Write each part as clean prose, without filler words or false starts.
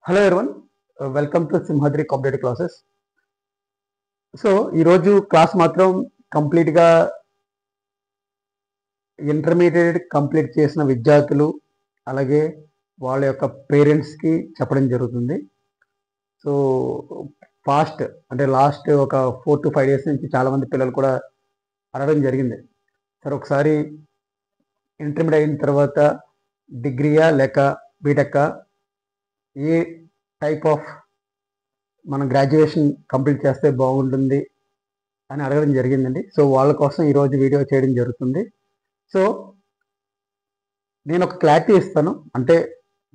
Hello everyone, welcome to Simhadri competitive classes. So ఈరోజు class మాత్రం కంప్లీట్గా ఇంటర్మీడియట్ కంప్లీట్ చేసిన విద్యార్థులు అలాగే వాళ్ళ యొక్క పేరెంట్స్కి చెప్పడం జరుగుతుంది. సో ఫాస్ట్ అంటే లాస్ట్ ఒక 4 to 5 days నుంచి చాలామంది పిల్లలు కూడా అడగడం జరిగింది. సార్ ఒకసారి ఇంటర్మీడియట్ అయిన తర్వాత డిగ్రీయా లేక బీటెక్కా, ఏ టైప్ ఆఫ్ మనం గ్రాడ్యుయేషన్ కంప్లీట్ చేస్తే బాగుంటుంది అని అడగడం జరిగిందండి. సో వాళ్ళ కోసం ఈరోజు వీడియో చేయడం జరుగుతుంది. సో నేను ఒక క్లారిటీ ఇస్తాను, అంటే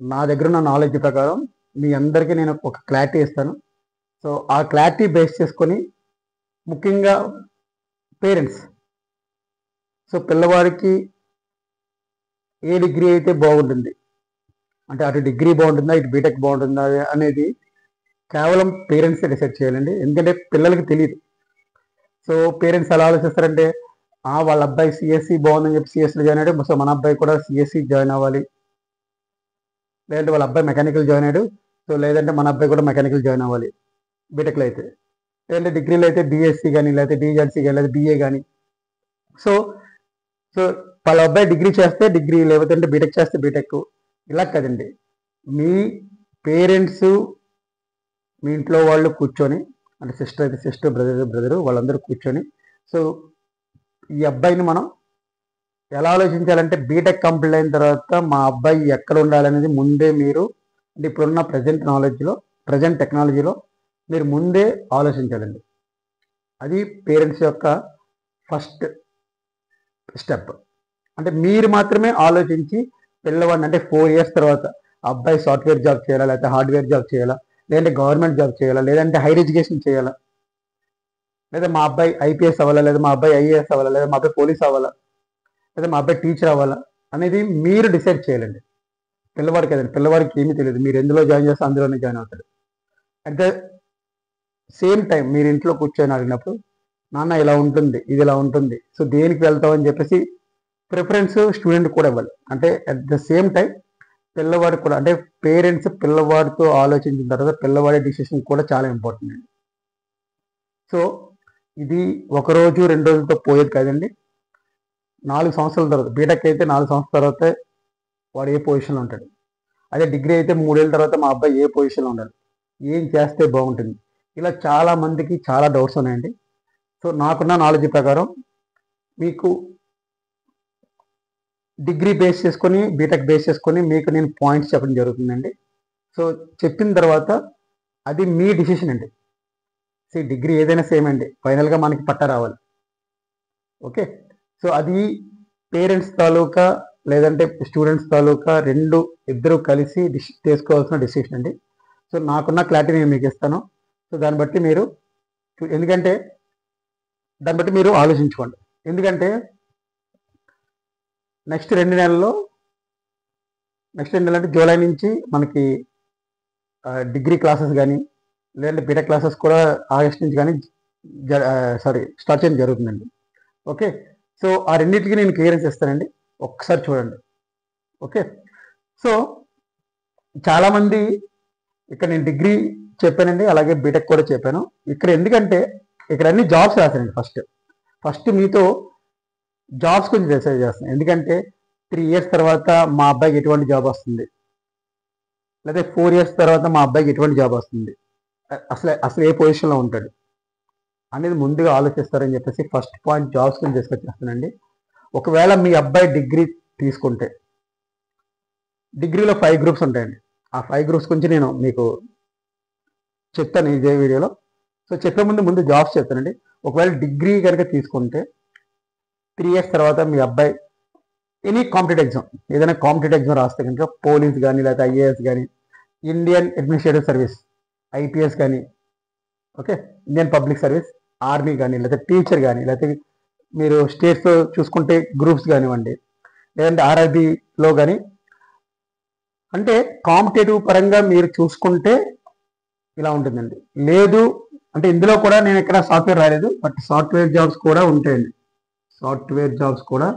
నా దగ్గర ఉన్న నాలెడ్జ్ ప్రకారం మీ అందరికీ నేను ఒక క్లారిటీ ఇస్తాను. సో ఆ క్లారిటీ బేస్ చేసుకొని ముఖ్యంగా పేరెంట్స్, సో పిల్లవాడికి ఏ డిగ్రీ అయితే బాగుంటుంది, అంటే అటు డిగ్రీ బాగుంటుందా ఇటు బీటెక్ బాగుంటుందా అనేది కేవలం పేరెంట్స్ డిసైడ్ చేయాలండి. ఎందుకంటే పిల్లలకి తెలియదు. సో పేరెంట్స్ ఎలా ఆలోచిస్తారంటే, వాళ్ళ అబ్బాయి సిఎస్సి బాగుందని చెప్పి సిఎస్సిలో జాయిన్ అయ్యాడు, సో మన అబ్బాయి కూడా సిఎస్సి జాయిన్ అవ్వాలి, లేదంటే వాళ్ళ అబ్బాయి మెకానికల్ జాయిన్ అయ్యాడు, సో లేదంటే మన అబ్బాయి కూడా మెకానికల్ జాయిన్ అవ్వాలి బీటెక్లో అయితే, లేదంటే డిగ్రీలో అయితే బీఎస్సీ కానీ లేకపోతే బీజెడ్సీ కానీ లేదా బీఏ కానీ. సో సో వాళ్ళ అబ్బాయి డిగ్రీ చేస్తే డిగ్రీ, లేకపోతే బీటెక్ చేస్తే బీటెక్, ఇలా కదండి. మీ పేరెంట్స్, మీ ఇంట్లో వాళ్ళు కూర్చొని, అంటే సిస్టర్ అయితే సిస్టర్, బ్రదరు వాళ్ళందరూ కూర్చొని, సో ఈ అబ్బాయిని మనం ఎలా ఆలోచించాలంటే బీటెక్ కంప్లీట్ అయిన తర్వాత మా అబ్బాయి ఎక్కడ ఉండాలనేది ముందే మీరు, అంటే ఇప్పుడున్న ప్రజెంట్ టెక్నాలజీలో మీరు ముందే ఆలోచించాలండి. అది పేరెంట్స్ యొక్క ఫస్ట్ స్టెప్. అంటే మీరు మాత్రమే ఆలోచించి పిల్లవాడిని, అంటే 4 years తర్వాత అబ్బాయి సాఫ్ట్వేర్ జాబ్ చేయాలా, లేకపోతే హార్డ్వేర్ జాబ్ చేయాలా, లేదంటే గవర్నమెంట్ జాబ్ చేయాలా, లేదంటే హైర్ ఎడ్యుకేషన్ చేయాలా, లేదా మా అబ్బాయి ఐపీఎస్ అవ్వాలా, లేదా మా అబ్బాయి ఐఏఎస్ అవ్వాలా, లేదా మా అబ్బాయి పోలీస్ అవ్వాలా, లేదా మా అబ్బాయి టీచర్ అవ్వాలా అనేది మీరు డిసైడ్ చేయాలండి. పిల్లవాడికి కదండి, పిల్లవాడికి ఏమీ తెలియదు. మీరు ఎందులో జాయిన్ చేస్తే అందులోనే జాయిన్ అవుతాడు. అట్ ద సేమ్ టైం మీరు ఇంట్లో కూర్చొని అడిగినప్పుడు, నాన్న ఇలా ఉంటుంది, ఇది ఇలా ఉంటుంది, సో దేనికి వెళ్తామని చెప్పేసి ప్రిఫరెన్స్ స్టూడెంట్ కూడా ఇవ్వాలి. అంటే అట్ ద సేమ్ టైం పిల్లవాడికి కూడా, అంటే పేరెంట్స్ పిల్లవాడితో ఆలోచించిన తర్వాత పిల్లవాడి డిసిషన్ కూడా చాలా ఇంపార్టెంట్ అండి. సో ఇది ఒక రోజు 2 రోజులతో పోయేది కాదండి. 4 సంవత్సరాల తర్వాత, బీటెక్ అయితే 4 సంవత్సరాల తర్వాత వాడు ఏ పొజిషన్లో ఉంటాడు, అదే డిగ్రీ అయితే 3 ఏళ్ళ తర్వాత మా అబ్బాయి ఏ పొజిషన్లో ఉండాలి, ఏం చేస్తే బాగుంటుంది, ఇలా చాలా మందికి చాలా డౌట్స్ ఉన్నాయండి. సో నాకున్న నాలెడ్జ్ ప్రకారం మీకు డిగ్రీ బేస్ చేసుకొని బీటెక్ బేస్ చేసుకొని మీకు నేను పాయింట్స్ చెప్పడం జరుగుతుందండి. సో చెప్పిన తర్వాత అది మీ డిసిషన్ అండి. సో డిగ్రీ ఏదైనా సేమ్ అండి, ఫైనల్గా మనకి పట్టా రావాలి. ఓకే, సో అది పేరెంట్స్ తాలూకా లేదంటే స్టూడెంట్స్ తాలూకా ఇద్దరు కలిసి తీసుకోవాల్సిన డిసిషన్ అండి. సో నాకున్న క్లారిటీ నేను మీకు ఇస్తాను. సో దాన్ని బట్టి మీరు ఆలోచించుకోండి. ఎందుకంటే నెక్స్ట్ 2 నెలల్లో అంటే జూలై నుంచి మనకి డిగ్రీ క్లాసెస్ కానీ లేదంటే బీటెక్ క్లాసెస్ కూడా ఆగస్ట్ నుంచి కానీ స్టార్ట్ చేయడం జరుగుతుందండి. ఓకే, సో ఆ రెండింటికి నేను క్లియరెన్స్ ఇస్తానండి, ఒక్కసారి చూడండి. ఓకే, సో చాలామంది ఇక్కడ నేను డిగ్రీ చెప్పానండి, అలాగే బీటెక్ కూడా చెప్పాను. ఇక్కడ ఎందుకంటే ఇక్కడ అన్ని జాబ్స్ రాశానండి. ఫస్ట్ మీతో జాబ్స్ గురించి డిసైడ్ చేస్తాను. ఎందుకంటే 3 years తర్వాత మా అబ్బాయికి ఎటువంటి జాబ్ వస్తుంది, లేదా 4 years తర్వాత మా అబ్బాయికి ఎటువంటి జాబ్ వస్తుంది, అసలు ఏ పొజిషన్లో ఉంటాడు అనేది ముందుగా ఆలోచిస్తారని చెప్పేసి ఫస్ట్ పాయింట్ జాబ్స్ గురించి డిస్కస్ చేస్తానండి. ఒకవేళ మీ అబ్బాయి డిగ్రీ తీసుకుంటే డిగ్రీలో 5 groups ఉంటాయండి. ఆ 5 groups గురించి నేను మీకు చెప్తాను ఇదే వీడియోలో. సో చెప్పే ముందు జాబ్స్ చెప్తానండి. ఒకవేళ డిగ్రీ కనుక తీసుకుంటే 3 years తర్వాత మీ అబ్బాయి ఏదైనా కాంపిటేటివ్ ఎగ్జామ్ రాస్తే కనుక పోలీస్ కానీ లేకపోతే ఐఏఎస్ కానీ, ఇండియన్ అడ్మినిస్ట్రేటివ్ సర్వీస్ ఐపీఎస్ కానీ, okay, Indian public service army కానీ, లేకపోతే టీచర్ కానీ, లేకపోతే మీరు స్టేట్స్లో చూసుకుంటే గ్రూప్స్ కానివ్వండి, లేదంటే ఆర్ఆర్బీలో కానీ, అంటే కాంపిటేటివ్ పరంగా మీరు చూసుకుంటే ఇలా ఉంటుందండి. లేదు అంటే ఇందులో కూడా నేను ఎక్కడ సాఫ్ట్వేర్ రాలేదు, బట్ సాఫ్ట్వేర్ జాబ్స్ కూడా ఉంటాయండి. సాఫ్ట్వేర్ జాబ్స్ కూడా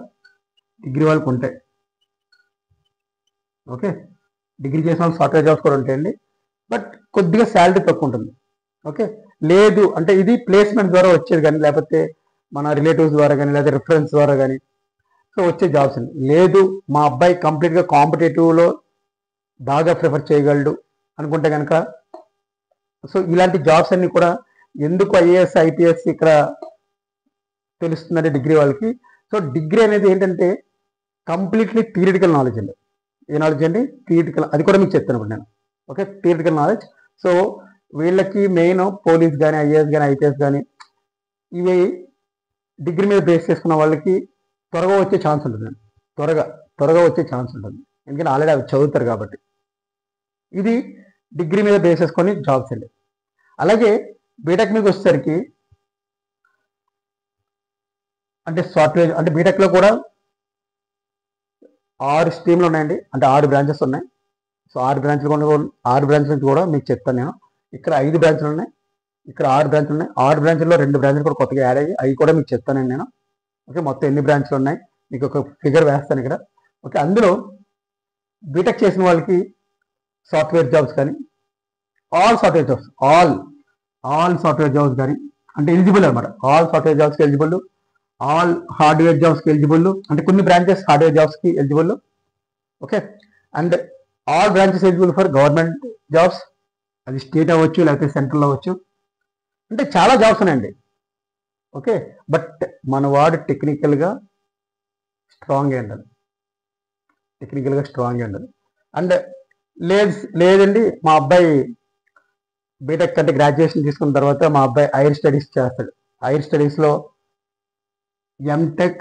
డిగ్రీ వాళ్ళకి ఉంటాయి. ఓకే, డిగ్రీ చేసిన వాళ్ళు సాఫ్ట్వేర్ జాబ్స్ కూడా ఉంటాయండి. బట్ కొద్దిగా శాలరీ తక్కువ ఉంటుంది. ఓకే, లేదు అంటే ఇది ప్లేస్మెంట్ ద్వారా వచ్చేది కానీ, లేకపోతే మన రిలేటివ్స్ ద్వారా కానీ, లేదా రిఫరెన్స్ ద్వారా కానీ సో వచ్చే జాబ్స్ అండి. లేదు మా అబ్బాయి కంప్లీట్గా కాంపిటేటివ్లో బాగా ప్రిఫర్ చేయగలడు అనుకుంటే కనుక సో ఇలాంటి జాబ్స్ అన్ని కూడా ఎందుకు ఐఏఎస్ ఐపీఎస్ ఇక్కడ తెలుస్తుందంటే డిగ్రీ వాళ్ళకి. సో డిగ్రీ అనేది ఏంటంటే కంప్లీట్లీ థియరిటికల్ నాలెడ్జ్ అండి. ఏ నాలెడ్జ్ అండి? థియరిటికల్. అది కూడా మీకు చెప్తాను ఇప్పుడు నేను. Okay, theoretical knowledge. సో వీళ్ళకి మెయిన్ పోలీస్ కానీ, ఐఏఎస్ కానీ, ఐపీఎస్ కానీ ఇవి డిగ్రీ మీద బేస్ చేసుకున్న వాళ్ళకి త్వరగా వచ్చే ఛాన్స్ ఉంటుంది. త్వరగా వచ్చే ఛాన్స్ ఉంటుంది, ఎందుకంటే ఆల్రెడీ అవి చదువుతారు కాబట్టి. ఇది డిగ్రీ మీద బేస్ చేసుకొని జాబ్స్ అండి. అలాగే బీటెక్ మీద వచ్చేసరికి అంటే సాఫ్ట్వేర్ అంటే బీటెక్లో కూడా 6 స్ట్రీమ్లు ఉన్నాయండి, అంటే 6 బ్రాంచెస్ ఉన్నాయి. సో 6 బ్రాంచ్ల నుంచి కూడా మీకు చెప్తాను నేను. ఇక్కడ 5 బ్రాంచ్లు ఉన్నాయి, ఇక్కడ 6 బ్రాంచ్లు ఉన్నాయి. 6 బ్రాంచ్ల్లో 2 బ్రాంచ్లు కూడా కొత్తగా యాడ్ అయ్యి అవి కూడా మీకు చెప్తానండి నేను. ఓకే, మొత్తం ఎన్ని బ్రాంచ్లు ఉన్నాయి మీకు ఒక ఫిగర్ వేస్తాను ఇక్కడ. ఓకే, అందులో బీటెక్ చేసిన వాళ్ళకి సాఫ్ట్వేర్ జాబ్స్ కానీ ఆల్ సాఫ్ట్వేర్ జాబ్స్ కానీ అంటే ఎలిజిబుల్ అనమాట. ఆల్ సాఫ్ట్వేర్ జాబ్స్కి ఎలిజిబుల్, ఆల్ హార్డ్వేర్ జాబ్స్కి ఎలిజిబుల్, అంటే కొన్ని బ్రాంచెస్ హార్డ్వేర్ జాబ్స్కి eligible. Okay, and all branches eligible for government jobs, అది స్టేట్ అవ్వచ్చు లేకపోతే సెంట్రల్ అవ్వచ్చు. అంటే చాలా జాబ్స్ ఉన్నాయండి. ఓకే, బట్ మన వాడు టెక్నికల్గా స్ట్రాంగ్ ఉండాలి. అండ్ లేదండి మా అబ్బాయి బీటెక్ అంటే గ్రాడ్యుయేషన్ తీసుకున్న తర్వాత మా అబ్బాయి హైయర్ స్టడీస్ చేస్తాడు. హైయర్ స్టడీస్లో ఎంటెక్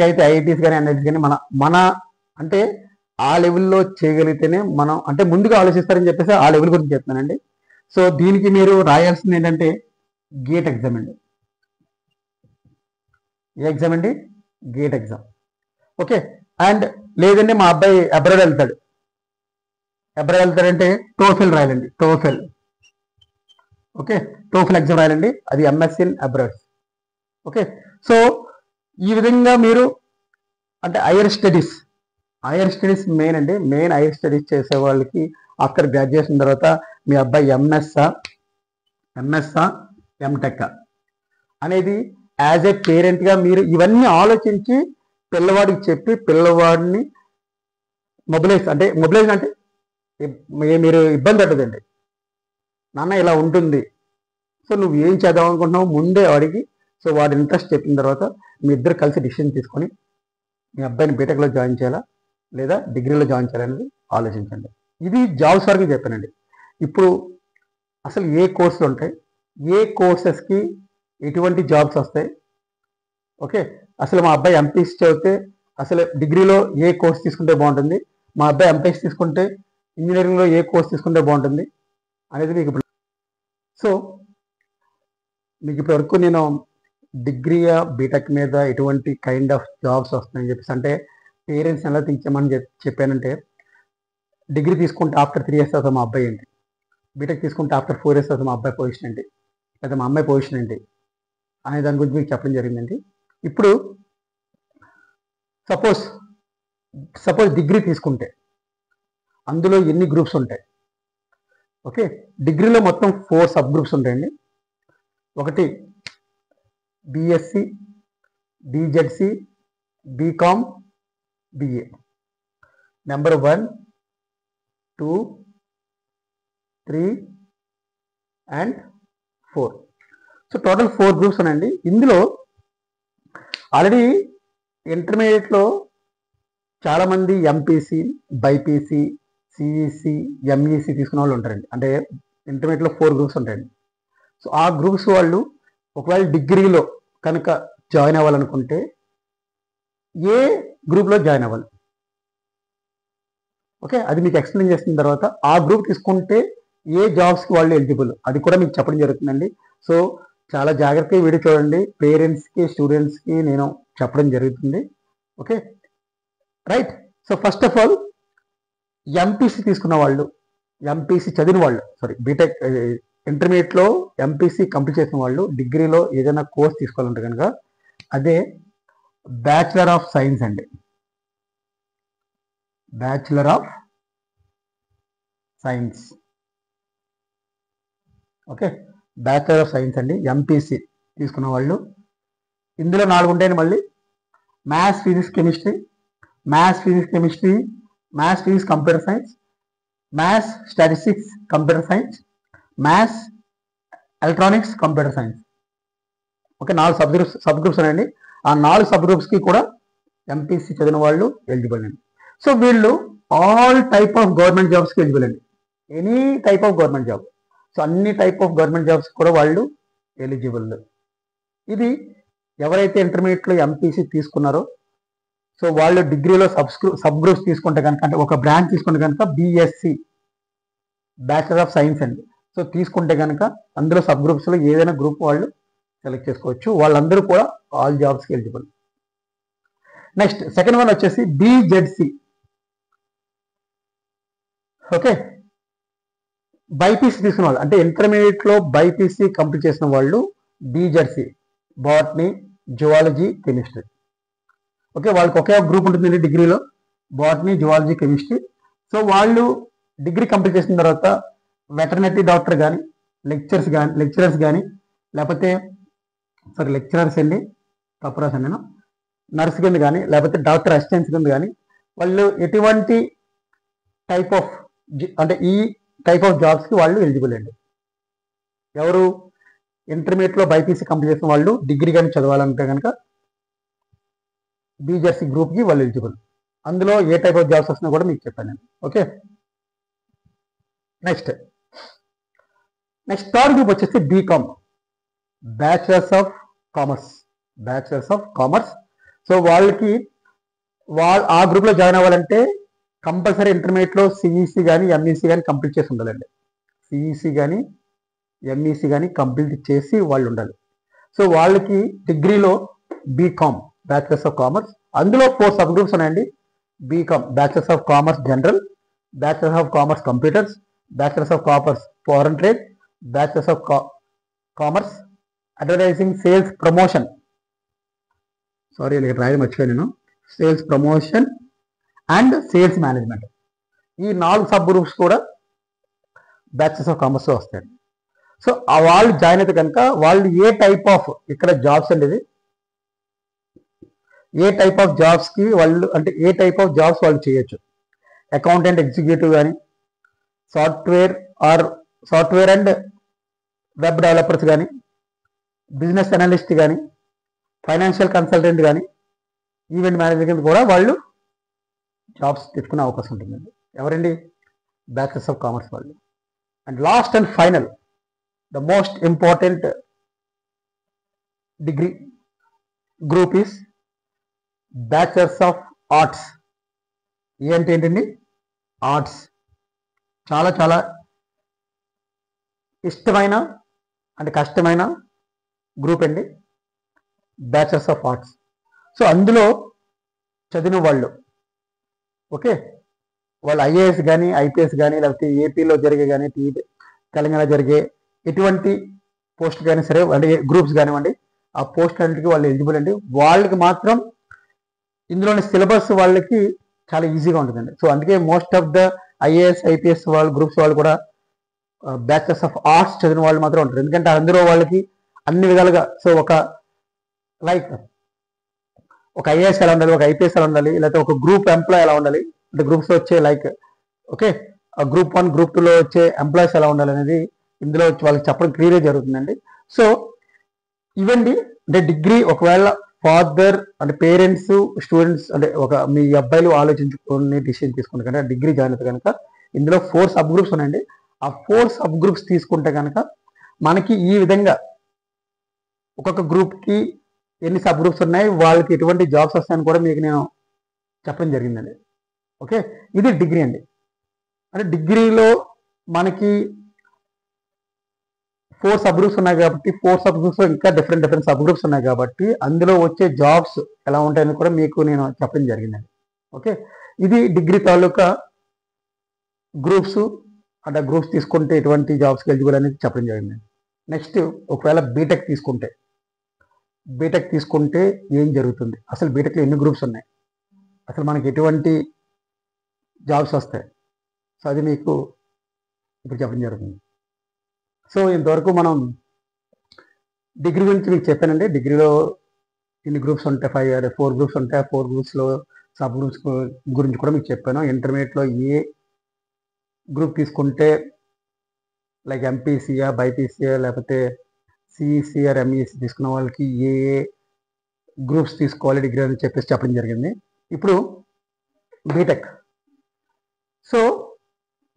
అయితే ఐఐటీస్ కానీ ఎన్ఐటీస్ కానీ మన అంటే ఆ లెవెల్లో చేయగలిగితేనే మనం అంటే ముందుగా ఆలోచిస్తారని చెప్పేసి ఆ లెవెల్ గురించి చెప్తున్నానండి. సో దీనికి మీరు రాయాల్సింది ఏంటంటే గేట్ ఎగ్జామ్ అండి. ఏ ఎగ్జామ్ అండి? GATE exam. ఓకే, అండ్ లేదండి మా అబ్బాయి అబ్రాడ్ వెళ్తాడంటే టోఫెల్ రాయాలండి. ఓకే, టోఫెల్ ఎగ్జామ్ రాయాలండి, అది MS in abroad. Okay, so ఈ విధంగా మీరు అంటే హైయర్ స్టడీస్ మెయిన్ అండి. హైయర్ స్టడీస్ చేసే వాళ్ళకి ఆఫ్టర్ గ్రాడ్యుయేషన్ తర్వాత మీ అబ్బాయి ఎంఎస్ఆ ఎంటెక్ అనేది యాజ్ ఏ పేరెంట్గా మీరు ఇవన్నీ ఆలోచించి పిల్లవాడికి చెప్పి పిల్లవాడిని మొబిలైజ్ అంటే మీరు ఇబ్బంది పట్టదండి. నాన్న ఇలా ఉంటుంది, సో నువ్వు ఏం చేద్దాం అనుకుంటున్నావు ముందే వాడికి. సో వాడి ఇంట్రెస్ట్ చెప్పిన తర్వాత మీ ఇద్దరు కలిసి డిసిషన్ తీసుకొని మీ అబ్బాయిని బీటెక్లో జాయిన్ చేయాలా లేదా డిగ్రీలో జాయిన్ చేయాలనేది ఆలోచించండి. ఇది జాబ్స్ వరకు చెప్పానండి. ఇప్పుడు అసలు ఏ కోర్సులు ఉంటాయి, ఏ కోర్సెస్కి ఎటువంటి జాబ్స్ వస్తాయి. ఓకే, అసలు మా అబ్బాయి ఎంపీసీ చదివితే అసలు డిగ్రీలో ఏ కోర్స్ తీసుకుంటే బాగుంటుంది, మా అబ్బాయి ఎంపీసీ తీసుకుంటే ఇంజనీరింగ్లో ఏ కోర్స్ తీసుకుంటే బాగుంటుంది అనేది మీకు సో మీకు ఇప్పటివరకు నేను డిగ్రీ బీటెక్ మీద ఎటువంటి కైండ్ ఆఫ్ జాబ్స్ వస్తాయని చెప్పేసి అంటే పేరెంట్స్ ఎలా తెచ్చామని చెప్పానంటే డిగ్రీ తీసుకుంటే ఆఫ్టర్ 3 ఇయర్స్ తర్వాత మా అబ్బాయి ఏంటి, బీటెక్ తీసుకుంటే ఆఫ్టర్ 4 ఇయర్స్ తర్వాత మా అబ్బాయి పొజిషన్ ఏంటి లేదా మా అమ్మాయి పొజిషన్ ఏంటి అనే దాని గురించి మీకు చెప్పడం జరిగిందండి. ఇప్పుడు సపోజ్ డిగ్రీ తీసుకుంటే అందులో ఎన్ని గ్రూప్స్ ఉంటాయి? ఓకే, డిగ్రీలో మొత్తం 4 సబ్ గ్రూప్స్ ఉంటాయండి. ఒకటి BSc, BZC, BCom, BA. Number 1, 2, 3 and 4. So total 4 groups ఉన్నాయండి. ఇందులో ఆల్రెడీ ఇంటర్మీడియట్లో చాలామంది ఎంపీసీ, బైపీసీ, సిఈసి, ఎంఈసి తీసుకున్న వాళ్ళు ఉంటారండి. అంటే ఇంటర్మీడియట్లో 4 గ్రూప్స్ ఉంటాయండి. సో ఆ గ్రూప్స్ వాళ్ళు ఒకవేళ డిగ్రీలో కనుక జాయిన్ అవ్వాలనుకుంటే ఏ గ్రూప్లో జాయిన్ అవ్వాలి? ఓకే, అది మీకు ఎక్స్ప్లెయిన్ చేసిన తర్వాత ఆ గ్రూప్ తీసుకుంటే ఏ జాబ్స్కి వాళ్ళు ఎలిజిబుల్ అది కూడా మీకు చెప్పడం జరుగుతుందండి. సో చాలా జాగ్రత్తగా వీడియో చూడండి. పేరెంట్స్కి, స్టూడెంట్స్కి నేను చెప్పడం జరుగుతుంది. Okay right. So first of all MPC తీసుకున్న వాళ్ళు, ఎంపీసీ చదివిన వాళ్ళు, బీటెక్ ఇంటర్మీడియట్లో ఎంపీసీ కంప్లీట్ చేసిన వాళ్ళు డిగ్రీలో ఏదైనా కోర్స్ తీసుకోవాలంటే కనుక అదే బ్యాచిలర్ ఆఫ్ సైన్స్ అండి. Bachelor of science. Okay, bachelor of science అండి, ఎంపీసీ తీసుకున్న వాళ్ళు. ఇందులో 4 ఉంటాయండి మళ్ళీ: maths, physics, chemistry, maths, physics, chemistry, maths, physics, computer science, maths, statistics, computer science, maths, electronics, computer science. Okay, 4 sub groups ఉన్నాయండి. ఆ 4 sub గ్రూప్స్కి కూడా ఎంపీసీ చదివిన వాళ్ళు ఎలిజిబుల్ అండి. సో వీళ్ళు ఆల్ టైప్ ఆఫ్ గవర్నమెంట్ జాబ్స్కి ఎలిజిబుల్ అండి, any type of government job. So అన్ని టైప్ ఆఫ్ గవర్నమెంట్ జాబ్స్ కూడా వాళ్ళు ఎలిజిబుల్. ఇది ఎవరైతే ఇంటర్మీడియట్లో ఎంపీసీ తీసుకున్నారో, సో వాళ్ళు డిగ్రీలో సబ్ గ్రూప్స్ తీసుకుంటే కనుక, అంటే ఒక బ్రాంచ్ తీసుకుంటే కనుక బీఎస్సీ, బ్యాచిలర్ ఆఫ్ సైన్స్ అండి. సో తీసుకుంటే కనుక అందులో సబ్ గ్రూప్స్లో ఏదైనా గ్రూప్ వాళ్ళు సెలెక్ట్ చేసుకోవచ్చు. వాళ్ళందరూ కూడా ఆల్ జాబ్స్కి ఎలిజిబుల్. నెక్స్ట్ సెకండ్ వన్ వచ్చేసి బీజెడ్సి. ఓకే, బైపీసీ తీసుకున్న వాళ్ళు, అంటే ఇంటర్మీడియట్లో బైపీసీ కంప్లీట్ చేసిన వాళ్ళు BZC, botany, zoology, chemistry. Okay, వాళ్ళకి ఒకే ఒక గ్రూప్ ఉంటుందండి డిగ్రీలో, బాటనీ, జువాలజీ, కెమిస్ట్రీ. సో వాళ్ళు డిగ్రీ కంప్లీట్ చేసిన తర్వాత వెటర్నరీ డాక్టర్ కానీ, లెక్చరర్స్ కానీ, లేకపోతే లెక్చరర్స్ అండి, తప్పు రాశాను నేను, నర్స్ కింద కానీ, లేకపోతే డాక్టర్ అసిస్టెంట్స్ కింద కానీ, వాళ్ళు ఎటువంటి టైప్ ఆఫ్ అంటే ఈ టైప్ ఆఫ్ జాబ్స్కి వాళ్ళు ఎలిజిబుల్ అండి. ఎవరు ఇంటర్మీడియట్లో బైపీసీ కంప్లీట్ చేసిన వాళ్ళు డిగ్రీ కానీ చదవాలంటే కనుక బీజెడ్సీ గ్రూప్కి వాళ్ళు ఎలిజిబుల్. అందులో ఏ టైప్ ఆఫ్ జాబ్స్ వస్తున్నా కూడా మీకు చెప్పాను నేను. ఓకే, నెక్స్ట్ థర్డ్ గ్రూప్ వచ్చేసి బీకామ్, బ్యాచిలర్స్ ఆఫ్ కామర్స్. సో వాళ్ళకి ఆ గ్రూప్లో జాయిన్ అవ్వాలంటే కంపల్సరీ ఇంటర్మీడియట్లో సిఈసి కానీ ఎంఈసి కానీ కంప్లీట్ చేసి ఉండాలండి. సిఈసి కానీ ఎంఈసి కానీ కంప్లీట్ చేసి వాళ్ళు ఉండాలి. సో వాళ్ళకి డిగ్రీలో బీకామ్, బ్యాచిలర్స్ ఆఫ్ కామర్స్, అందులో 4 సబ్ గ్రూప్స్ ఉన్నాయండి. BCom, bachelors of commerce general, bachelors of commerce computers, bachelors of commerce foreign trade, bachelors of commerce advertising, sales promotion, ఇక్కడ రాయడం మర్చిపోయాను నేను, sales promotion and sales management. ఈ 4 sub groups కూడా bachelors of కామర్స్లో వస్తాయండి. సో వాళ్ళు జాయిన్ అయితే కనుక వాళ్ళు ఏ టైప్ ఆఫ్ ఇక్కడ జాబ్స్ అనేది, ఏ టైప్ ఆఫ్ జాబ్స్కి వాళ్ళు, అంటే ఏ టైప్ ఆఫ్ జాబ్స్ వాళ్ళు చేయొచ్చు. అకౌంటెంట్ ఎగ్జిక్యూటివ్ కానీ, సాఫ్ట్వేర్ అండ్ వెబ్ డెవలపర్స్ కానీ, బిజినెస్ అనలిస్ట్ కానీ, ఫైనాన్షియల్ కన్సల్టెంట్ కానీ, ఈవెంట్ మేనేజర్ కింద కూడా వాళ్ళు జాబ్స్ తెచ్చుకునే అవకాశం ఉంటుందండి. ఎవరండి? బ్యాచిలర్స్ ఆఫ్ కామర్స్ వాళ్ళు. And last and final, the most important degree group is bachelors of arts. ఏంటండి? ఆర్ట్స్. చాలా చాలా ఇష్టమైన అంటే కష్టమైన గ్రూప్ అండి, బ్యాచిలర్స్ ఆఫ్ ఆర్ట్స్. సో అందులో చదివిన వాళ్ళు, ఓకే, వాళ్ళు ఐఏఎస్ కానీ, ఐపీఎస్ కానీ, లేకపోతే ఏపీలో జరిగే కానీ, తెలంగాణ జరిగే ఎటువంటి పోస్ట్ కానీ సరే, అంటే గ్రూప్స్ కానివ్వండి, ఆ పోస్ట్ అన్నిటికీ వాళ్ళు ఎలిజిబుల్ అండి. వాళ్ళకి మాత్రం ఇందులోని సిలబస్ వాళ్ళకి చాలా ఈజీగా ఉంటుందండి. సో అందుకే most of the IAS, IPS వాళ్ళు గ్రూప్స్ వాళ్ళు కూడా బ్యాచిలర్స్ ఆఫ్ ఆర్ట్స్ చదివిన వాళ్ళు మాత్రం ఉంటారు. ఎందుకంటే అందులో వాళ్ళకి అన్ని విధాలుగా, సో ఒక ఐఏఎస్ ఎలా ఉండాలి, ఒక ఐపీఎస్ ఎలా ఉండాలి, లేకపోతే ఒక గ్రూప్ ఎంప్లాయ్ ఎలా ఉండాలి, అంటే గ్రూప్స్లో వచ్చే ఓకే, గ్రూప్ 1, గ్రూప్ 2లో వచ్చే ఎంప్లాయీస్ ఎలా ఉండాలి అనేది ఇందులో వాళ్ళకి చెప్పడం క్లియర్గా జరుగుతుందండి. సో ఇవండి, అంటే డిగ్రీ ఒకవేళ ఫాదర్ అంటే పేరెంట్స్, స్టూడెంట్స్, అంటే మీ అబ్బాయిలు ఆలోచించుకొని డిసిషన్ తీసుకుంటే కనుక డిగ్రీ జాయిన్ అయితే కనుక ఇందులో 4 సబ్ గ్రూప్స్ ఉన్నాయండి. ఆ 4 సబ్ గ్రూప్స్ తీసుకుంటే కనుక మనకి ఈ విధంగా ఒక్కొక్క గ్రూప్కి ఎన్ని సబ్ గ్రూప్స్ ఉన్నాయి, వాళ్ళకి ఎటువంటి జాబ్స్ వస్తాయని కూడా మీకు నేను చెప్పడం జరిగిందండి. ఓకే, ఇది డిగ్రీ అండి. అంటే డిగ్రీలో మనకి 4 సబ్ గ్రూప్స్ ఉన్నాయి కాబట్టి 4 సబ్ గ్రూప్స్లో ఇంకా డిఫరెంట్ సబ్ గ్రూప్స్ ఉన్నాయి కాబట్టి అందులో వచ్చే జాబ్స్ ఎలా ఉంటాయని కూడా మీకు నేను చెప్పడం జరిగిందండి. ఓకే, ఇది డిగ్రీ తాలూకా గ్రూప్స్, అంటే గ్రూప్స్ తీసుకుంటే ఎటువంటి జాబ్స్కి ఎలిజిబుల్ అనేది చెప్పడం జరిగిందండి. నెక్స్ట్, ఒకవేళ బీటెక్ తీసుకుంటే ఏం జరుగుతుంది, అసలు బీటెక్లో ఎన్ని గ్రూప్స్ ఉన్నాయి, అసలు మనకి ఎటువంటి జాబ్స్ వస్తాయి, సో అది మీకు ఇప్పుడు చెప్పడం జరుగుతుంది. సో ఇంతవరకు మనం డిగ్రీ గురించి మీకు చెప్పానండి. డిగ్రీలో ఇన్ని గ్రూప్స్ ఉంటాయి, 4 గ్రూప్స్ ఉంటాయి. 4 గ్రూప్స్లో సబ్ గ్రూప్స్ గురించి కూడా మీకు చెప్పాను. ఇంటర్మీడియట్లో ఏ గ్రూప్ తీసుకుంటే లైక్ ఎంపీసీయా, బైపీసీయా, లేకపోతే సిఈసీఆర్, ఎంఈసీ తీసుకున్న వాళ్ళకి ఏ గ్రూప్స్ తీసుకోవాలి డిగ్రీ అని చెప్పేసి చెప్పడం జరిగింది. ఇప్పుడు బీటెక్. సో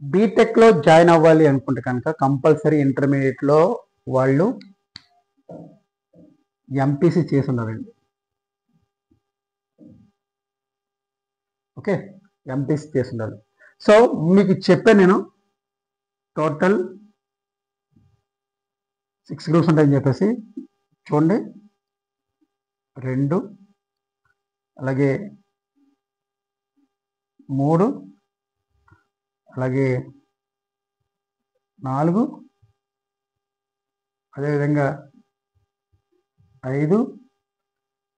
బీటెక్లో జాయిన్ అవ్వాలి అనుకుంటే కనుక కంపల్సరీ ఇంటర్మీడియట్లో వాళ్ళు ఎంపీసీ చేసి ఉండాలండి. ఓకే, ఎంపీసీ చేసి ఉండాలి. సో మీకు చెప్పాను నేను టోటల్ 6 గ్రూప్స్ ఉంటాయని చెప్పేసి. చూడండి, 2, అలాగే 3, అలాగే 4, అదేవిధంగా 5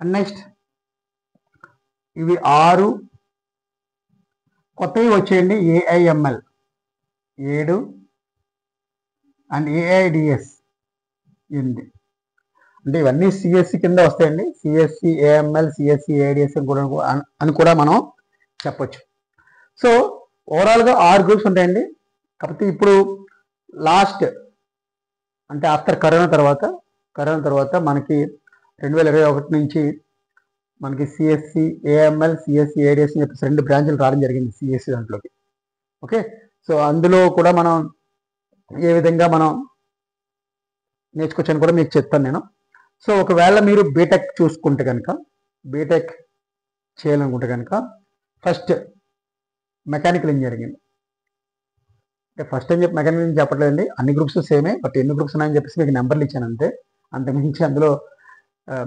అండ్ నెక్స్ట్ ఇవి 6 కొత్తవి వచ్చేయండి. AIML 7 and AIDS 8. అంటే ఇవన్నీ సిఎస్సి కింద వస్తాయండి. సిఎస్సి, ఏఎంఎల్, సిఎస్సి, ఏఐడిఎస్ అని కూడా మనం చెప్పొచ్చు. సో ఓవరాల్గా 6 గ్రూప్స్ ఉంటాయండి. కాకపోతే ఇప్పుడు లాస్ట్ అంటే ఆఫ్టర్ కరోనా తర్వాత మనకి 2021 నుంచి మనకి సిఎస్సి, ఏఎంఎల్, సిఎస్సి, ఏడిఎస్ అని చెప్పేసి 2 బ్రాంచ్లు రావడం జరిగింది సిఎస్సి దాంట్లోకి. ఓకే, సో అందులో కూడా మనం ఏ విధంగా మనం నేర్చుకోవచ్చని కూడా మీకు చెప్తాను నేను. సో ఒకవేళ మీరు బీటెక్ చూసుకుంటే కనుక, బీటెక్ చేయాలనుకుంటే కనుక ఫస్ట్ మెకానికల్ ఇంజనీరింగ్. అంటే ఫస్ట్ అని చెప్పి మెకానికల్ ఇంజనీరింగ్ చెప్పట్లేదండి, అన్ని గ్రూప్స్ సేమే. బట్ ఎన్ని గ్రూప్స్ ఉన్నాయని చెప్పేసి మీకు నెంబర్లు ఇచ్చాను అంతే. అంతకుమించి అందులో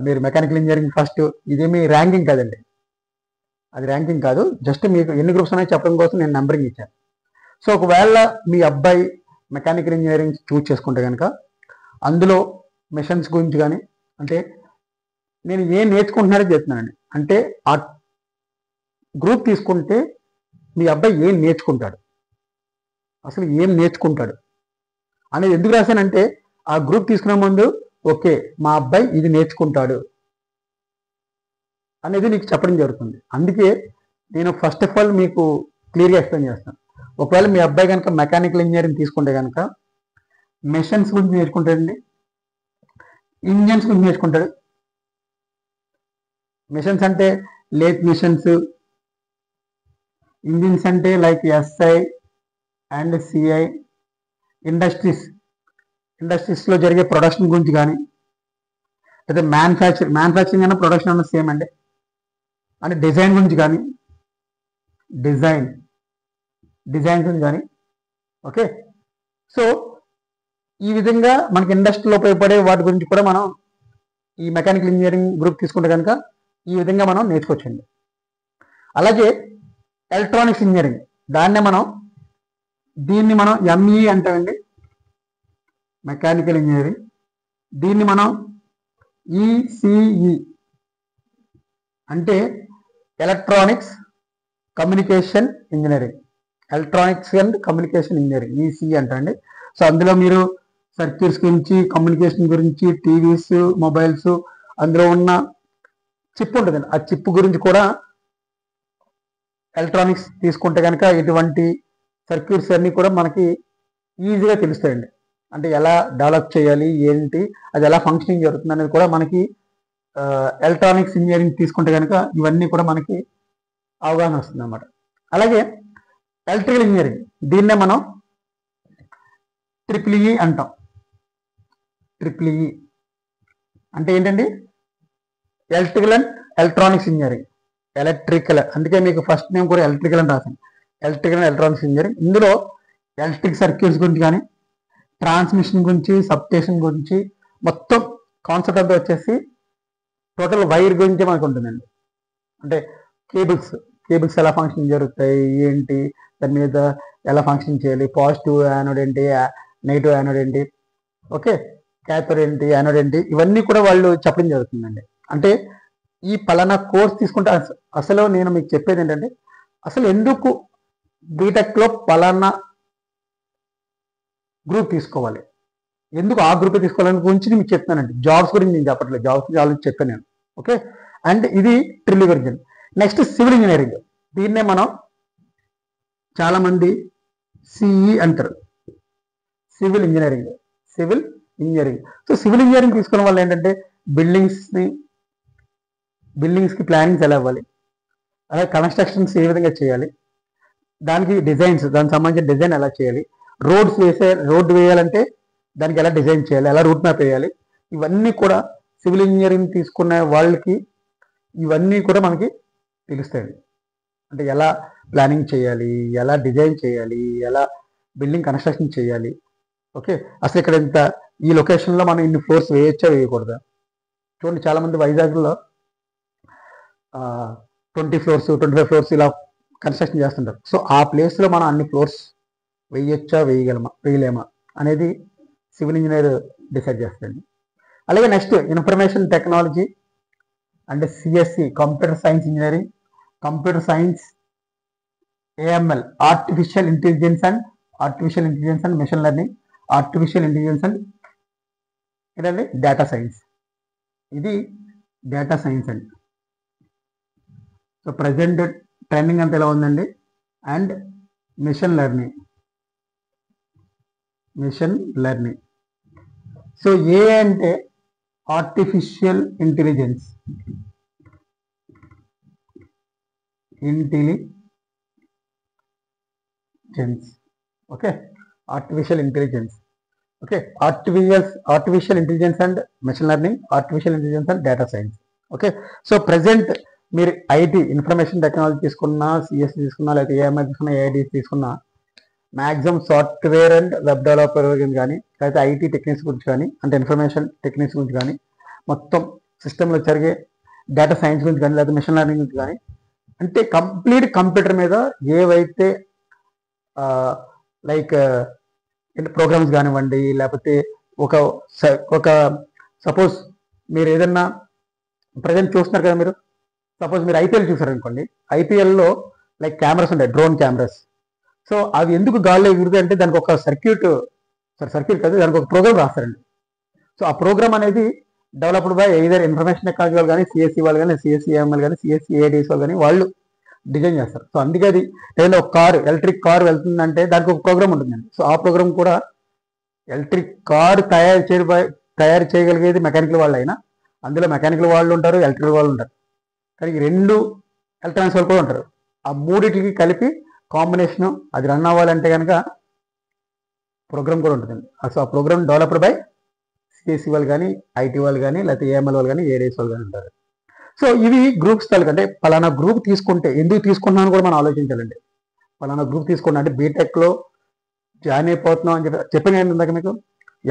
మీరు మెకానికల్ ఇంజనీరింగ్ ఫస్ట్, ఇదేమి ర్యాంకింగ్ కాదండి, అది ర్యాంకింగ్ కాదు. జస్ట్ మీకు ఎన్ని గ్రూప్స్ ఉన్నాయో చెప్పడం కోసం నేను నెంబరింగ్ ఇచ్చాను. సో ఒకవేళ మీ అబ్బాయి మెకానికల్ ఇంజనీరింగ్ చూస్ చేసుకుంటే కనుక అందులో మిషన్స్ గురించి కానీ, అంటే నేను ఏం నేర్చుకుంటున్నారో చెప్తున్నానండి. అంటే ఆ గ్రూప్ తీసుకుంటే మీ అబ్బాయి ఏం నేర్చుకుంటాడు, అసలు ఏం నేర్చుకుంటాడు అనేది ఎందుకు రాశానంటే, ఆ గ్రూప్ తీసుకునే ముందు ఓకే మా అబ్బాయి ఇది నేర్చుకుంటాడు అనేది నీకు చెప్పడం జరుగుతుంది. అందుకే నేను ఫస్ట్ ఆఫ్ ఆల్ మీకు క్లియర్గా ఎక్స్ప్లెయిన్ చేస్తాను. ఒకవేళ మీ అబ్బాయి కనుక మెకానికల్ ఇంజనీరింగ్ తీసుకుంటే కనుక మెషిన్స్ గురించి నేర్చుకుంటాడండి, ఇంజన్స్ గురించి నేర్చుకుంటాడు. మిషన్స్ అంటే లేత్ మిషన్స్, ఇంజిన్స్ అంటే లైక్ ఎస్ఐ అండ్ సిఐ. ఇండస్ట్రీస్లో జరిగే ప్రొడక్షన్ గురించి కానీ, లేదా మ్యానుఫ్యాక్చరింగ్ అయినా ప్రొడక్షన్ అన్న సేమ్ అండి. అంటే డిజైన్ గురించి కానీ, డిజైన్స్ గురించి కానీ. ఓకే, సో ఈ విధంగా మనకి ఇండస్ట్రీలో ఉపయోగపడే వాటి గురించి కూడా మనం ఈ మెకానికల్ ఇంజనీరింగ్ గ్రూప్ తీసుకుంటే కనుక ఈ విధంగా మనం నేర్చుకోవచ్చండి. అలాగే ఎలక్ట్రానిక్స్ ఇంజనీరింగ్, దీన్ని మనం ఎంఈ అంటామండి, మెకానికల్ ఇంజనీరింగ్. దీన్ని మనం ఈసీఈ అంటే electronics communication engineering, electronics and communication engineering ECE అంటండి. సో అందులో మీరు సర్క్యూట్స్ గురించి, కమ్యూనికేషన్ గురించి, టీవీస్, మొబైల్స్, అందులో ఉన్న చిప్ ఉంటుందండి, ఆ చిప్ గురించి కూడా ఎలక్ట్రానిక్స్ తీసుకుంటే కనుక ఇటువంటి సర్క్యూట్స్ అన్నీ కూడా మనకి ఈజీగా తెలుస్తాయండి. అంటే ఎలా డెవలప్ చేయాలి, ఏంటి, అది ఎలా ఫంక్షనింగ్ జరుగుతుంది అనేది కూడా మనకి ఎలక్ట్రానిక్స్ ఇంజనీరింగ్ తీసుకుంటే కనుక ఇవన్నీ కూడా మనకి అవగాహన వస్తుంది అన్నమాట. అలాగే ఎలక్ట్రికల్ ఇంజనీరింగ్, దీన్నే మనం ట్రిపుల్ అంటాం. ట్రిపుల్ అంటే ఏంటండి, electrical and electronics engineering. Electrical, అందుకే మీకు ఫస్ట్ నేమ్ కూడా ఎలక్ట్రికల్ అని రాసాను, ఎలక్ట్రికల్ అండ్ ఎలక్ట్రానిక్స్ ఇంజనీరింగ్. ఇందులో ఎలక్ట్రిక్ సర్క్యూట్స్ గురించి కానీ, ట్రాన్స్మిషన్ గురించి, సబ్స్టేషన్ గురించి, మొత్తం కాన్సెప్ట్ అంతా వచ్చేసి టోటల్ వైర్ గురించి మనకు ఉంటుందండి. అంటే కేబుల్స్ ఎలా ఫంక్షన్ జరుగుతాయి, ఏంటి, దాని మీద ఎలా ఫంక్షన్ చేయాలి, పాజిటివ్ యానోడ్ ఏంటి, నెగిటివ్ యానోడ్ ఏంటి, ఓకే, క్యాథోడ్ ఏంటి, యానోడ్ ఏంటి, ఇవన్నీ కూడా వాళ్ళు చెప్పడం జరుగుతుందండి. అంటే ఈ పలానా కోర్స్ తీసుకుంటే అసలు నేను మీకు చెప్పేది ఏంటంటే, అసలు ఎందుకు బీటెక్లో పలానా గ్రూప్ తీసుకోవాలి. ఎందుకు ఆ గ్రూప్ తీసుకోవాలని గురించి మీకు చెప్తానండి. జాబ్స్ గురించి నేను చెప్పట్లేదు, జాబ్స్ గురించి ఆల్రెడీ చెప్పాను నేను. ఓకే, అండ్ ఇది trill version. Next civil engineering. దీన్నే మనం చాలా మంది సిఈ అంటారు, civil engineering. Civil engineering. So civil engineering తీసుకోవడం వల్ల ఏంటంటే బిల్డింగ్స్కి ప్లానింగ్స్ ఎలా ఇవ్వాలి, అలాగే కన్స్ట్రక్షన్స్ ఏ విధంగా చేయాలి, దానికి డిజైన్స్, దానికి సంబంధించిన డిజైన్ ఎలా చేయాలి, రోడ్డు వేయాలంటే దానికి ఎలా డిజైన్ చేయాలి, ఎలా రూట్ మ్యాప్ వేయాలి, ఇవన్నీ కూడా సివిల్ ఇంజనీరింగ్ తీసుకున్న వాళ్ళకి ఇవన్నీ కూడా మనకి తెలుస్తాయి. అంటే ఎలా ప్లానింగ్ చేయాలి, ఎలా డిజైన్ చేయాలి, ఎలా బిల్డింగ్ కన్స్ట్రక్షన్ చేయాలి. ఓకే, అసలు ఇక్కడ ఇంత ఈ లొకేషన్లో మనం ఇన్ని ఫ్లోర్స్ వేయచ్చా వేయకూడదా. చూడండి, చాలామంది వైజాగ్లో 20 floors 25 floors ఇలా కన్స్ట్రక్షన్ చేస్తుంటారు. సో ఆ ప్లేస్లో మనం అన్ని ఫ్లోర్స్ వేయచ్చా వేయలేమా అనేది సివిల్ ఇంజనీర్ డిసైడ్ చేస్తుంది. అలాగే నెక్స్ట్ ఇన్ఫర్మేషన్ టెక్నాలజీ అంటే CSC, computer science engineering, computer science, AML, artificial intelligence and machine learning, artificial intelligence and ఏంటంటే డేటా సైన్స్. ఇది డేటా సైన్స్ అండి. సో ప్రజెంట్ ట్రెండింగ్ అంతా ఎలా ఉందండి, and machine learning. So A అంటే artificial intelligence. Okay, artificial intelligence. Okay, artificial intelligence and machine learning, artificial intelligence and data science. Okay, so present మీరు IT information technology తీసుకున్నా, CSC తీసుకున్నా, లేకపోతే AMI తీసుకున్నా, AID తీసుకున్నా, maximum software and web developer గురించి కానీ, లేకపోతే ఐటీ టెక్నిక్స్ గురించి కానీ, అంటే ఇన్ఫర్మేషన్ టెక్నిక్స్ గురించి కానీ, మొత్తం సిస్టంలో జరిగే డేటా సైన్స్ గురించి కానీ, లేకపోతే మెషిన్ లెర్నింగ్ గురించి కానీ, అంటే కంప్లీట్ కంప్యూటర్ మీద ఏవైతే లైక్ ప్రోగ్రామ్స్ కానివ్వండి, లేకపోతే ఒక సపోజ్ మీరు ఏదన్నా ప్రజెంట్ చూస్తున్నారు కదా, మీరు సపోజ్ మీరు ఐపీఎల్ చూసారనుకోండి, ఐపీఎల్లో లైక్ కెమెరాస్ ఉంటాయి, డ్రోన్ కెమెరాస్. సో అవి ఎందుకు గాల్లో ఎగురుతాయి అంటే దానికి ఒక సర్క్యూట్ కాదు, దానికి ఒక ప్రోగ్రామ్ రాస్తారండి. సో ఆ ప్రోగ్రామ్ అనేది developed by either information technology వాళ్ళు కానీ, సిఎస్సి వాళ్ళు కానీ, సిఎస్సి ఏఎంఎల్ కానీ, సిఎస్సి ఏఐడిఎస్ వాళ్ళు కానీ వాళ్ళు డిజైన్ చేస్తారు. సో అందుకే అది ఏదైనా ఒక ఎలక్ట్రిక్ కార్ వెళ్తుందంటే దానికి ఒక ప్రోగ్రామ్ ఉంటుందండి. సో ఆ ప్రోగ్రామ్ కూడా ఎలక్ట్రిక్ కార్ తయారు చేయగలిగేది మెకానికల్ వాళ్ళు అయినా, అందులో మెకానికల్ వాళ్ళు ఉంటారు, ఎలక్ట్రికల్ వాళ్ళు ఉంటారు, కానీ రెండు ఎలక్ట్రానిక్స్ వాళ్ళు కూడా ఉంటారు. ఆ మూడింటికి కలిపి కాంబినేషను అది రన్ అవ్వాలంటే కనుక ప్రోగ్రామ్ కూడా ఉంటుందండి. సో ఆ ప్రోగ్రామ్ డెవలప్డ్ బై సిఎస్సి వాళ్ళు కానీ, ఐటీ వాళ్ళు కానీ, లేకపోతే ఏఎంఎల్ వాళ్ళు కానీ, ఏడిఎస్ వాళ్ళు కానీ ఉంటారు. సో ఇవి గ్రూప్స్ తాలూకంటే పలానా గ్రూప్ తీసుకుంటే ఎందుకు తీసుకుంటున్నాను కూడా మనం ఆలోచించాలండి. పలానా గ్రూప్ తీసుకుంటా అంటే బీటెక్లో జాయిన్ అయిపోతున్నాం అని చెప్పిన ఇందాక మీకు,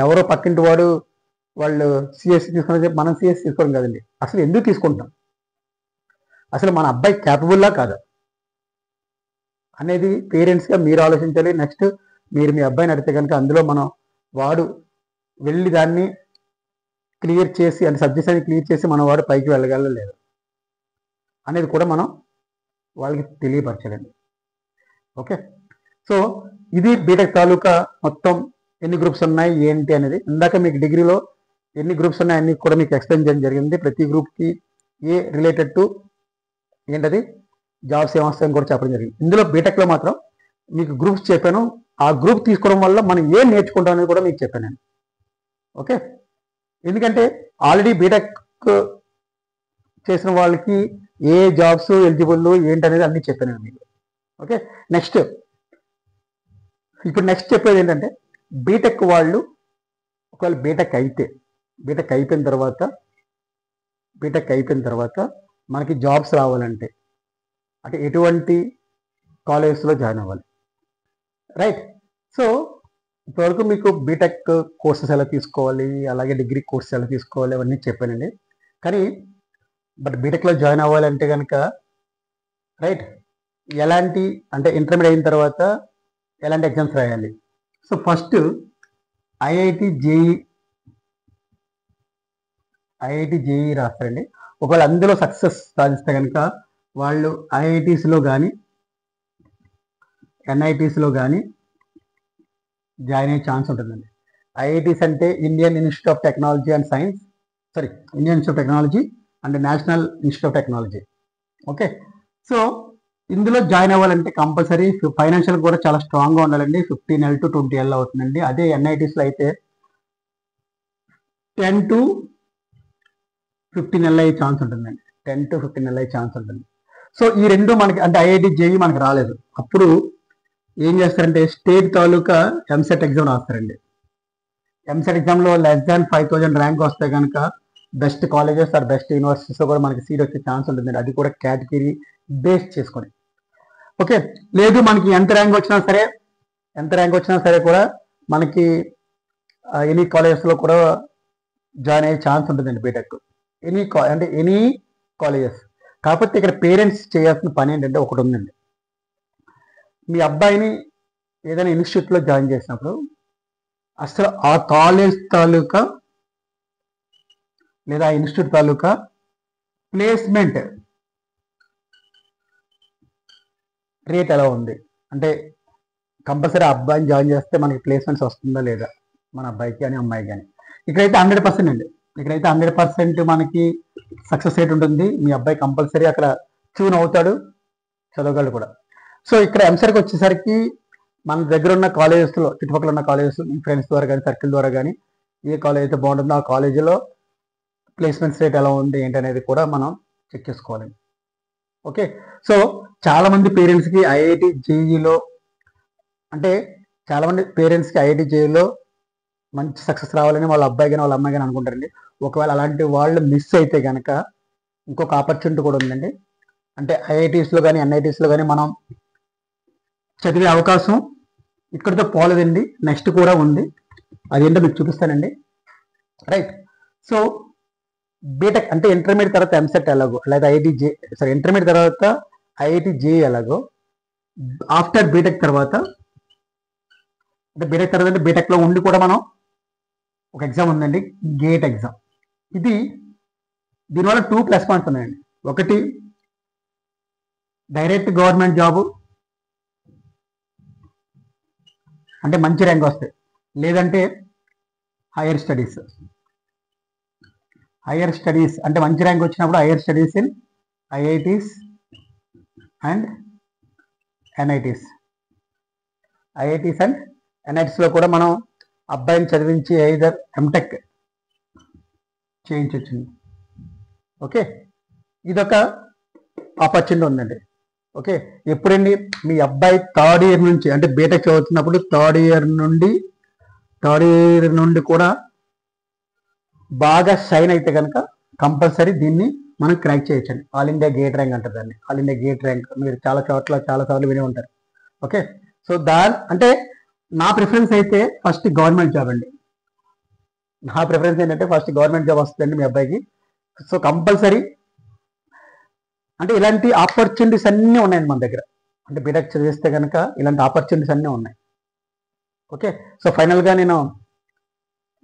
ఎవరో పక్కింటి వాళ్ళు సిఎస్సి తీసుకుని చెప్పి మనం సిఎస్సి తీసుకోవడం కదండి. అసలు ఎందుకు తీసుకుంటాం, అసలు మన అబ్బాయి క్యాపబుల్లా కాదా అనేది పేరెంట్స్గా మీరు ఆలోచించాలి. నెక్స్ట్ మీరు మీ అబ్బాయిని అడిగితే కనుక అందులో వాడు వెళ్ళి దాన్ని క్లియర్ చేసి, అంటే సబ్జెక్ట్స్ అని క్లియర్ చేసి మన వాడు పైకి వెళ్ళగల లేదు అనేది కూడా మనం వాళ్ళకి తెలియపరచాలండి. ఓకే, సో ఇది బీటెక్ తాలూకా మొత్తం ఎన్ని గ్రూప్స్ ఉన్నాయి ఏంటి అనేది. ఇందాక మీకు డిగ్రీలో ఎన్ని గ్రూప్స్ ఉన్నాయి అన్ని కూడా మీకు ఎక్స్ప్లెయిన్ చేయడం జరిగింది. ప్రతి గ్రూప్కి ఏ రిలేటెడ్ టు ఏంటది జాబ్స్ ఏమొస్తాయని కూడా చెప్పడం జరిగింది. ఇందులో బీటెక్లో మాత్రం మీకు గ్రూప్స్ చెప్పాను. ఆ గ్రూప్ తీసుకోవడం వల్ల మనం ఏం నేర్చుకుంటాం అనేది కూడా మీకు చెప్పాను నేను. ఓకే, ఎందుకంటే ఆల్రెడీ బీటెక్ చేసిన వాళ్ళకి ఏ జాబ్స్ ఎలిజిబుల్ ఏంటనేది అన్నీ చెప్పాను నేను మీకు. ఓకే, ఇప్పుడు నెక్స్ట్ చెప్పేది ఏంటంటే బీటెక్ వాళ్ళు ఒకవేళ బీటెక్ అయిపోయిన తర్వాత మనకి జాబ్స్ రావాలంటే అంటే ఎటువంటి కాలేజెస్లో జాయిన్ అవ్వాలి, రైట్? సో ఇప్పటివరకు మీకు బీటెక్ కోర్సెస్ ఎలా తీసుకోవాలి, అలాగే డిగ్రీ కోర్సెస్ ఎలా తీసుకోవాలి అవన్నీ చెప్పానండి. కానీ బీటెక్లో జాయిన్ అవ్వాలంటే కనుక రైట్ ఎలాంటి అంటే ఇంటర్మీడియట్ అయిన తర్వాత ఎలాంటి ఎగ్జామ్స్ రాయాలి? సో ఫస్ట్ ఐఐటి జేఈ రాస్తారండి. ఒకవేళ అందులో సక్సెస్ సాధిస్తే కనుక వాళ్ళు ఐఐటీస్లో కానీ, ఎన్ఐటీస్లో కానీ, జాయిన్ అయ్యే ఛాన్స్ ఉంటుందండి. ఐఐటీస్ అంటే Indian institute of technology and science, Indian institute of technology and national institute of technology. Okay, so ఇందులో జాయిన్ అవ్వాలంటే కంపల్సరీ ఫైనాన్షియల్ కూడా చాలా స్ట్రాంగ్గా ఉండాలండి. 15L to 20L అవుతుందండి. అదే ఎన్ఐటీస్లో అయితే 10 to 15L అయ్యే ఛాన్స్ ఉంటుందండి. 10 to 15L అయ్యే ఛాన్స్ ఉంటుంది. సో ఈ రెండు మనకి అంటే ఐఐటి జేఈ మనకి రాలేదు, అప్పుడు ఏం చేస్తారంటే స్టేట్ తాలూకా ఎంసెట్ ఎగ్జామ్ రాస్తారండి. ఎంసెట్ ఎగ్జామ్లో లెస్ దాన్ 5,000 ర్యాంక్ వస్తే కనుక బెస్ట్ కాలేజెస్ ఆర్ బెస్ట్ యూనివర్సిటీస్లో కూడా మనకి సీట్ వచ్చే ఛాన్స్ ఉంటుందండి. అది కూడా కేటగిరీ బేస్ చేసుకొని. ఓకే, లేదు మనకి ఎంత ర్యాంక్ వచ్చినా సరే కూడా మనకి ఎనీ కాలేజెస్లో కూడా జాయిన్ అయ్యే ఛాన్స్ ఉంటుందండి బీటెక్. Any colleges. కాకపోతే ఇక్కడ పేరెంట్స్ చేయాల్సిన పని ఏంటంటే ఒకటి ఉందండి. మీ అబ్బాయిని ఏదైనా ఇన్స్టిట్యూట్లో జాయిన్ చేసినప్పుడు అసలు ఆ కాలేజ్ తాలూకా లేదా ఆ ఇన్స్టిట్యూట్ తాలూకా ప్లేస్మెంట్ రేట్ ఎలా ఉంది, అంటే కంపల్సరీ అబ్బాయిని జాయిన్ చేస్తే మనకి ప్లేస్మెంట్స్ వస్తుందా లేదా మన అబ్బాయికి కానీ అమ్మాయికి కానీ. ఇక్కడైతే 100% అండి. ఇక్కడైతే 100% మనకి సక్సెస్ రేట్ ఉంటుంది. మీ అబ్బాయి కంపల్సరీ అక్కడ ట్యూన్ అవుతాడు, చదవగలడు కూడా. సో ఇక్కడ ఎంసెట్కి వచ్చేసరికి మన దగ్గర ఉన్న కాలేజెస్లో, చుట్టుపక్కల ఉన్న కాలేజెస్ ఫ్రెండ్స్ ద్వారా కానీ సర్కిల్ ద్వారా కానీ ఏ కాలేజ్ అయితే బాగుంటుందో ఆ కాలేజీలో ప్లేస్మెంట్స్ రేట్ ఎలా ఉంది ఏంటనేది కూడా మనం చెక్ చేసుకోవాలి. ఓకే, సో చాలామంది పేరెంట్స్కి ఐఐటి జేఈలో అంటే చాలామంది పేరెంట్స్కి ఐఐటి జేఈలో మంచి సక్సెస్ రావాలని వాళ్ళ అబ్బాయి కానీ వాళ్ళ అమ్మాయి కానీ అనుకుంటారండి. ఒకవేళ అలాంటి వాళ్ళు మిస్ అయితే కనుక ఇంకొక ఆపర్చునిటీ కూడా ఉందండి. అంటే ఐఐటీస్లో కానీ ఎన్ఐటీస్లో కానీ మనం చదివే అవకాశం ఇక్కడితో పోలేదండి, నెక్స్ట్ కూడా ఉంది. అదేంటో మీకు చూపిస్తానండి. రైట్, సో బీటెక్ అంటే ఇంటర్మీడియట్ తర్వాత ఎంసెట్ ఎలాగో, లేదా ఇంటర్మీడియట్ తర్వాత ఐఐటి జేఈ ఎలాగో, ఆఫ్టర్ బీటెక్ తర్వాత అంటే బీటెక్లో ఉండి కూడా మనం ఒక ఎగ్జామ్ ఉందండి, గేట్ ఎగ్జామ్. దీనివల్ల 2 ప్లస్ పాయింట్స్ ఉన్నాయండి. ఒకటి డైరెక్ట్ గవర్నమెంట్ జాబు అంటే మంచి ర్యాంక్ వస్తాయి, లేదంటే హైయర్ స్టడీస్ అంటే మంచి ర్యాంక్ వచ్చినప్పుడు higher studies in IITs and ఎన్ఐటీస్లో కూడా మనం అబ్బాయిని చదివించి ఐదర్ ఎంటెక్ చేయించవచ్చు. ఓకే, ఇదొక ఆపర్చునిటీ ఉందండి. ఓకే, ఎప్పుడండి మీ అబ్బాయి థర్డ్ ఇయర్ నుంచి అంటే బీటెక్ చదువుతున్నప్పుడు థర్డ్ ఇయర్ నుండి కూడా బాగా షైన్ అయితే కనుక కంపల్సరీ దీన్ని మనం క్రాక్ చేయొచ్చండి. ఆల్ ఇండియా గేట్ ర్యాంక్ అంటారు దాన్ని. ఆల్ ఇండియా గేట్ ర్యాంక్ మీరు చాలా సార్లు విని ఉంటారు. ఓకే, సో అంటే నా ప్రిఫరెన్స్ అయితే ఫస్ట్ గవర్నమెంట్ జాబ్ అండి. నా ప్రిఫరెన్స్ ఏంటంటే ఫస్ట్ గవర్నమెంట్ జాబ్ వస్తుందండి మీ అబ్బాయికి. సో కంపల్సరీ అంటే ఇలాంటి ఆపర్చునిటీస్ అన్నీ ఉన్నాయండి మన దగ్గర. అంటే బీటెక్ చదివిస్తే కనుక ఇలాంటి ఆపర్చునిటీస్ అన్నీ ఉన్నాయి. ఓకే, సో ఫైనల్గా నేను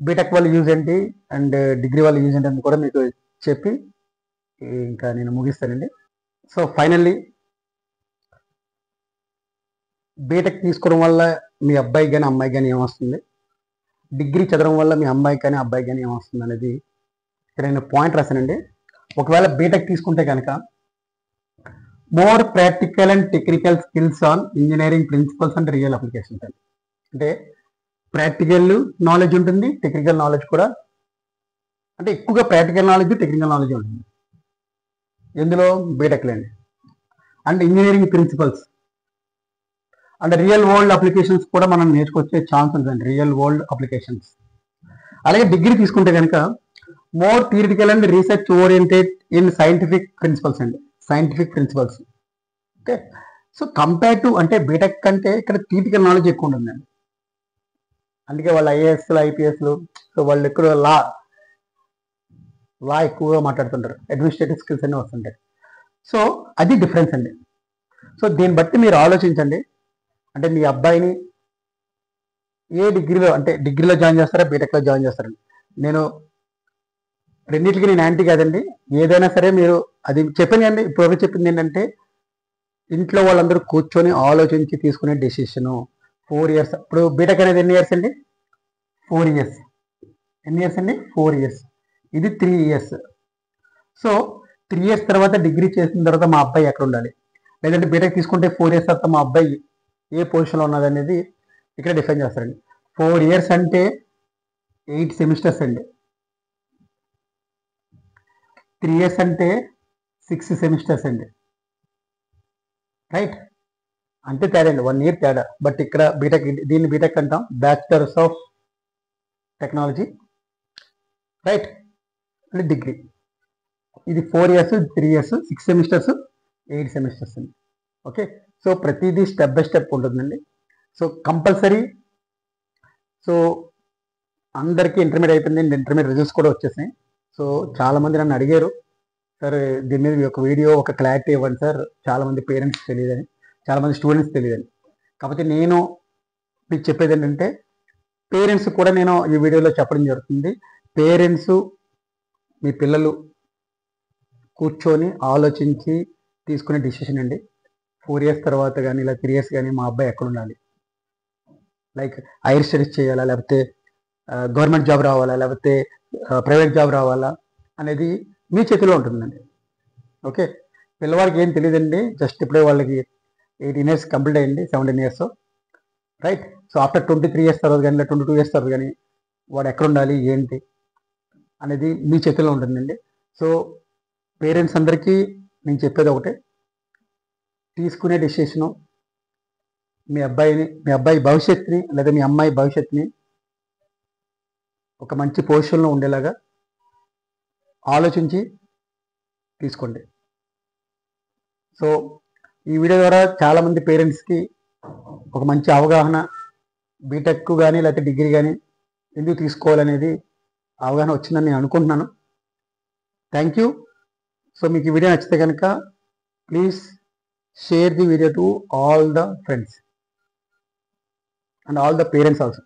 బీటెక్ వాళ్ళు యూజ్ ఏంటి అండ్ డిగ్రీ వాళ్ళు యూజ్ ఏంటి అని కూడా మీకు చెప్పి ఇంకా నేను ముగిస్తానండి. సో ఫైనల్లీ బీటెక్ తీసుకోవడం వల్ల మీ అబ్బాయి కానీ అమ్మాయి కానీ ఏమొస్తుంది, డిగ్రీ చదవడం వల్ల మీ అమ్మాయి కానీ అబ్బాయి కానీ ఏమొస్తుంది అనేది ఇక్కడ నేను పాయింట్ రాశానండి. ఒకవేళ బీటెక్ తీసుకుంటే కనుక more practical and technical skills on engineering principles and real applications అండి. అంటే ప్రాక్టికల్ నాలెడ్జ్ ఉంటుంది, టెక్నికల్ నాలెడ్జ్ కూడా, అంటే ఎక్కువగా ప్రాక్టికల్ నాలెడ్జ్ టెక్నికల్ నాలెడ్జ్ ఉంటుంది ఎందులో బీటెక్లో అండి. And engineering principles and real world applications కూడా మనం నేర్చుకొచ్చే ఛాన్స్ ఉంటుందండి, రియల్ వరల్డ్ అప్లికేషన్స్. అలాగే డిగ్రీ తీసుకుంటే కనుక more theoretical and research oriented in scientific principles. Okay, so compare to అంటే బీటెక్ కంటే ఇక్కడ థియరిటికల్ నాలెడ్జ్ ఎక్కువ ఉంటుందండి. అందుకే వాళ్ళు ఐఏఎస్లు ఐపీఎస్లు సో వాళ్ళు ఎక్కువ లా ఎక్కువగా మాట్లాడుతుంటారు, అడ్మినిస్ట్రేటివ్ స్కిల్స్ అన్నీ వస్తుంటాయి. సో అది డిఫరెన్స్ అండి. సో దీన్ని బట్టి మీరు ఆలోచించండి. అంటే మీ అబ్బాయిని ఏ డిగ్రీలో అంటే డిగ్రీలో జాయిన్ చేస్తారా బీటెక్లో జాయిన్ చేస్తారండి. నేను రెండింటికి నేను యాంటీ కాదండి. ఏదైనా సరే మీరు అది చెప్పండి అండి. ఇప్పుడు చెప్పింది ఏంటంటే ఇంట్లో వాళ్ళందరూ కూర్చొని ఆలోచించి తీసుకునే డెసిషను. 4 ఇయర్స్. ఇప్పుడు బీటెక్ అనేది ఎన్ని ఇయర్స్ అండి? 4 ఇయర్స్. ఎన్ని ఇయర్స్ అండి? 4 ఇయర్స్. ఇది 3 ఇయర్స్. సో 3 ఇయర్స్ తర్వాత డిగ్రీ చేసిన తర్వాత మా అబ్బాయి ఎక్కడ ఉండాలి, లేదంటే బీటెక్ తీసుకుంటే 4 ఇయర్స్ తర్వాత మా అబ్బాయి ఏ పొజిషన్లో ఉన్నది అనేది ఇక్కడ డిఫైన్ చేస్తారండి. 4 ఇయర్స్ అంటే 8 సెమిస్టర్స్ అండి. 3 ఇయర్స్ అంటే 6 సెమిస్టర్స్ అండి. రైట్? అంటే తేడా అండి, 1 ఇయర్ తేడా. బట్ ఇక్కడ బీటెక్, దీన్ని బీటెక్ అంటాం, బ్యాచిలర్స్ ఆఫ్ టెక్నాలజీ. రైట్? అంటే డిగ్రీ. ఇది 4 ఇయర్స్, 3 ఇయర్స్, 6 సెమిస్టర్స్, 8 సెమిస్టర్స్ అండి. ఓకే, సో ప్రతిదీ స్టెప్ బై స్టెప్ ఉంటుందండి. సో కంపల్సరీ, సో అందరికీ ఇంటర్మీడియట్ అయిపోయింది, ఇంటర్మీడియట్ రిజల్ట్స్ కూడా వచ్చేసాయి. సో చాలామంది నన్ను అడిగారు, సార్ దీని మీద ఒక వీడియో, ఒక క్లారిటీ ఇవ్వండి సార్, చాలామంది పేరెంట్స్ తెలియదని, చాలామంది స్టూడెంట్స్ తెలియదని. కాకపోతే నేను మీకు చెప్పేది ఏంటంటే, పేరెంట్స్ కూడా నేను ఈ వీడియోలో చెప్పడం జరుగుతుంది. పేరెంట్స్, మీ పిల్లలు కూర్చొని ఆలోచించి తీసుకునే డిసిషన్ అండి. 4 ఇయర్స్ తర్వాత కానీ ఇలా 3 ఇయర్స్ కానీ మా అబ్బాయి ఎక్కడ ఉండాలి, లైక్ హైయర్ స్టడీస్ చేయాలా, లేకపోతే గవర్నమెంట్ జాబ్ రావాలా, లేకపోతే ప్రైవేట్ జాబ్ రావాలా అనేది మీ చేతిలో ఉంటుందండి. ఓకే, పిల్లవాడికి ఏం తెలియదండి, జస్ట్ ఇప్పుడే వాళ్ళకి 18 ఇయర్స్ కంప్లీట్ అయ్యింది, 17 years. Right? So after 23 years తర్వాత కానీ, లేదా 22 ఇయర్స్ తర్వాత కానీ వాడు ఎక్కడ ఉండాలి ఏంటి అనేది మీ చేతిలో ఉంటుందండి. సో పేరెంట్స్ అందరికీ నేను చెప్పేది ఒకటే, తీసుకునే డిసిషను మీ అబ్బాయి భవిష్యత్తుని, లేదా మీ అమ్మాయి భవిష్యత్తుని ఒక మంచి పొజిషన్లో ఉండేలాగా ఆలోచించి తీసుకోండి. సో ఈ వీడియో ద్వారా చాలామంది పేరెంట్స్కి ఒక మంచి అవగాహన, బీటెక్ కానీ లేకపోతే డిగ్రీ కానీ ఎందుకు తీసుకోవాలనేది అవగాహన వచ్చిందని నేను అనుకుంటున్నాను. Thank you. సో మీకు ఈ వీడియో నచ్చితే కనుక please share the video to all the friends and all the parents also.